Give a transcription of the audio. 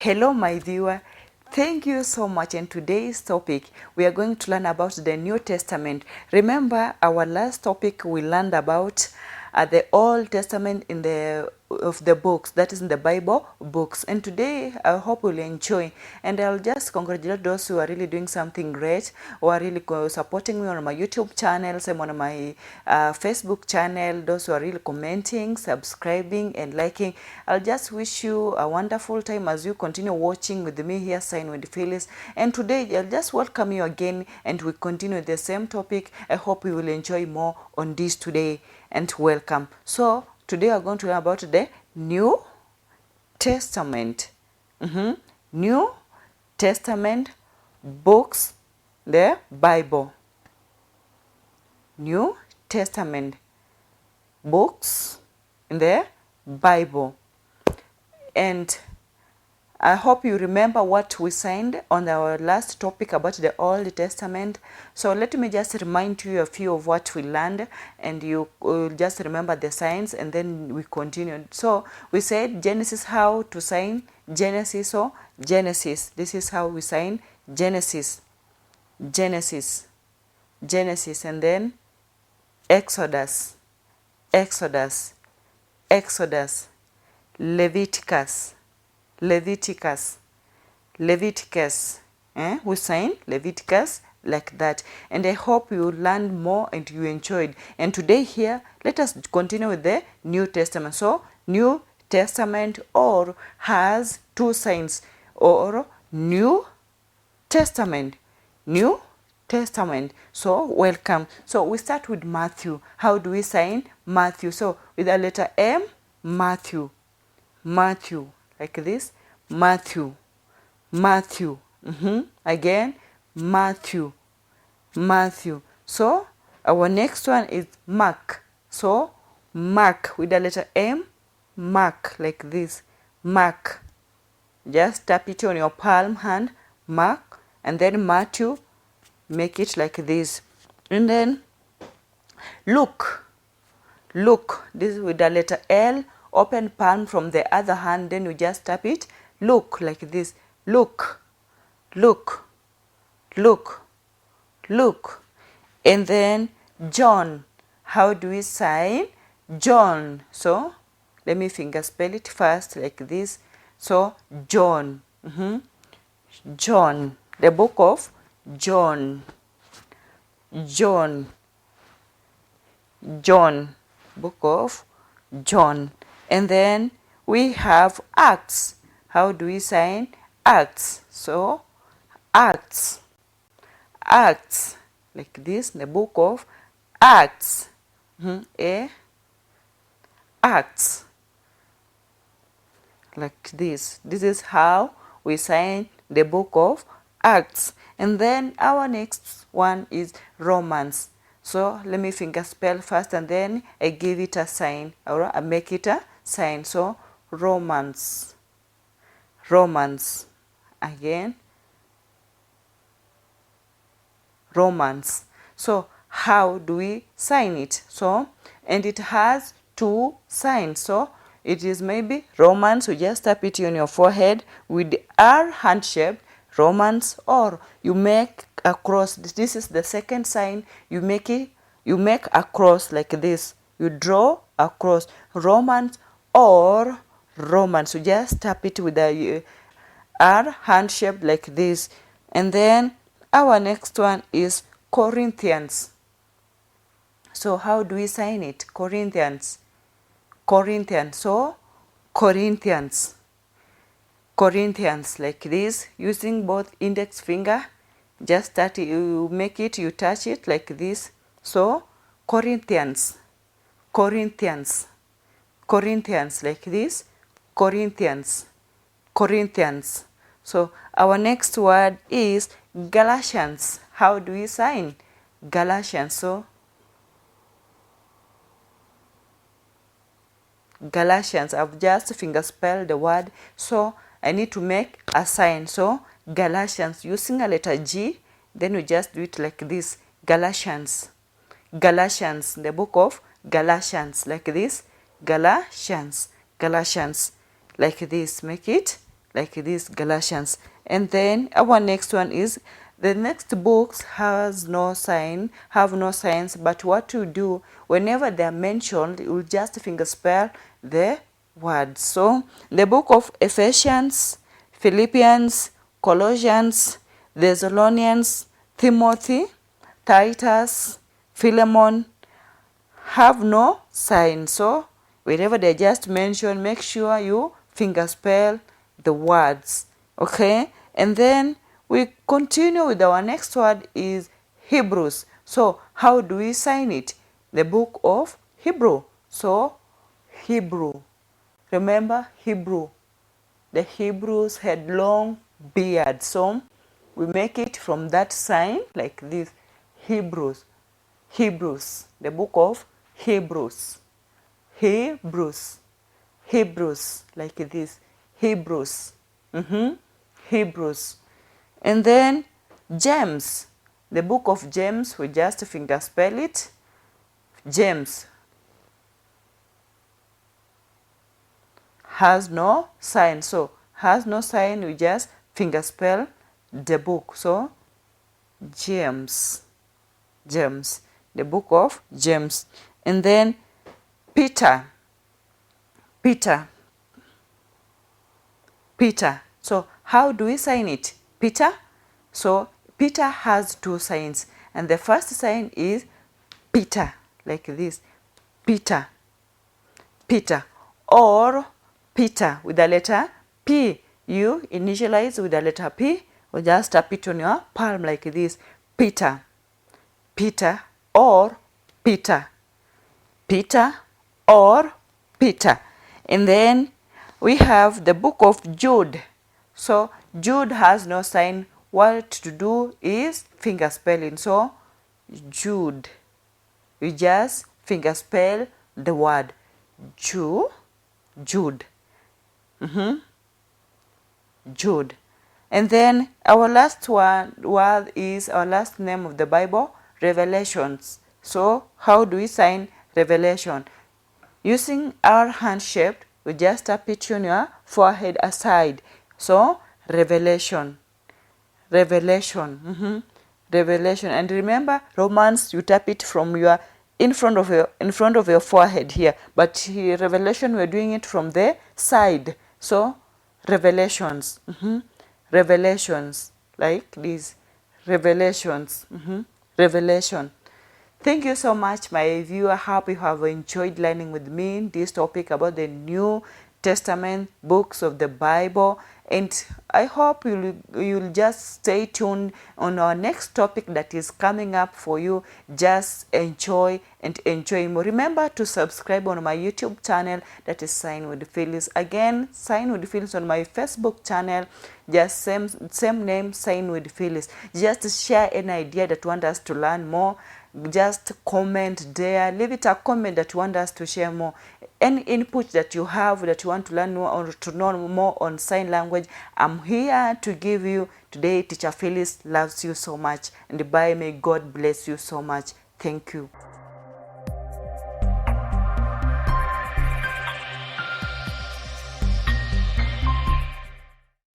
Hello, my viewer. Thank you so much. And today's topic, we are going to learn about the New Testament. Remember, our last topic we learned about the Old Testament in the books, that is in the Bible books. And today, I hope you'll enjoy. And I'll just congratulate those who are really doing something great, who are really supporting me on my YouTube channel, same on my Facebook channel, those who are really commenting, subscribing, and liking. I'll just wish you a wonderful time as you continue watching with me here, Sign with Phyllis. And today, I'll just welcome you again, and we continue the same topic. I hope you will enjoy more on this today, and welcome. So today we're going to learn about the New Testament. New Testament books, the Bible. New Testament books in the Bible. And I hope you remember what we signed on our last topic about the Old Testament. So let me just remind you a few of what we learned, and you will just remember the signs, and then we continued. So we said Genesis, how to sign Genesis. So Genesis, this is how we sign Genesis, Genesis, Genesis, and then Exodus, Exodus, Exodus, Leviticus, Leviticus, Leviticus. We sign Leviticus like that. And I hope you learned more and you enjoyed. And today here, let us continue with the New Testament. So, New Testament or has two signs, or New Testament, New Testament. So, welcome. So, we start with Matthew. How do we sign Matthew? So, with the letter M, Matthew, Matthew. Like this, Matthew, Matthew. Again, Matthew, Matthew. So our next one is Mark. So Mark with the letter M, Mark, like this, Mark. Just tap it on your palm hand, Mark, and then Matthew, make it like this. And then Luke, Luke, this is with the letter L, open palm from the other hand, then you just tap it, look, like this, look, look, look, look. And then John, how do we sign John? So let me finger spell it first, like this. So John, John, the book of John, John, John, book of John. And then we have Acts. How do we sign Acts? So Acts, Acts, like this, the book of Acts. Acts, like this. This is how we sign the book of Acts. And then our next one is Romans. So let me finger spell first, and then I give it a sign, or I make it a sign. So Romans, Romans, again, Romans. So how do we sign it? So, and it has two signs. So it is maybe Romans, you just tap it on your forehead with R hand shape, Romans, or you make a cross. This is the second sign. You make a cross like this. You draw a cross, Romans or Romans. You just tap it with the R hand shape like this. And then our next one is Corinthians. So how do we sign it? Corinthians, Corinthians. So Corinthians, Corinthians, like this, using both index finger. Just that you make it, you touch it like this. So Corinthians, Corinthians, Corinthians, like this, Corinthians, Corinthians. So our next word is Galatians. How do we sign Galatians? So Galatians, I've just finger spelled the word, so I need to make a sign. So Galatians, using a letter G, then you just do it like this, Galatians, Galatians, the book of Galatians, like this, Galatians, Galatians, like this, make it like this, Galatians. And then our next one is, the next books have no signs, but what you do, whenever they are mentioned, you will just finger spell the words. So the book of Ephesians, Philippians, Colossians, Thessalonians, Timothy, Titus, Philemon have no sign. So wherever they just mention, make sure you finger spell the words. Okay, and then we continue with our next word is Hebrews. So how do we sign it? The book of Hebrew. So Hebrew. Remember Hebrew. The Hebrews had long beards. So we make it from that sign like this. Hebrews. Hebrews. The book of Hebrews. Hebrews. Hebrews. Like this. Hebrews. Hebrews. And then James. The book of James, we just finger spell it. James. Has no sign. So has no sign, we just finger spell the book. So James. James. The book of James. And then Peter. Peter. Peter. So how do we sign it? Peter. So Peter has two signs, and the first sign is Peter, like this. Peter. Peter. Or Peter with the letter P. You initialize with the letter P, or just tap it on your palm like this. Peter. Peter or Peter. Peter or Peter. And then we have the book of Jude. So Jude has no sign. What to do is finger spelling. So Jude. You just finger spell the word Jude. Jude. And then our last word is our last name of the Bible, Revelations. So how do we sign Revelation? Using our hand shaped, we just tap it on your forehead aside. So Revelation. Revelation. Revelation. And remember, Romans, you tap it from your in front of your forehead here. But here, Revelation, we're doing it from the side. So Revelations. Revelations. Like this. Revelations. Revelation. Thank you so much, my viewer. I hope you have enjoyed learning with me this topic about the New Testament books of the Bible. And I hope you'll just stay tuned on our next topic that is coming up for you. Just enjoy and enjoy more. Remember to subscribe on my YouTube channel, that is Sign with Phylis. Again, Sign with Phylis on my Facebook channel, just same name, Sign with Phylis. Just share any idea that you want us to learn more. Just comment there, leave it a comment that you want us to share more. Any input that you have that you want to learn more or to know more on sign language, I'm here to give you. Today, Teacher Phylis loves you so much, and bye. May God bless you so much. Thank you.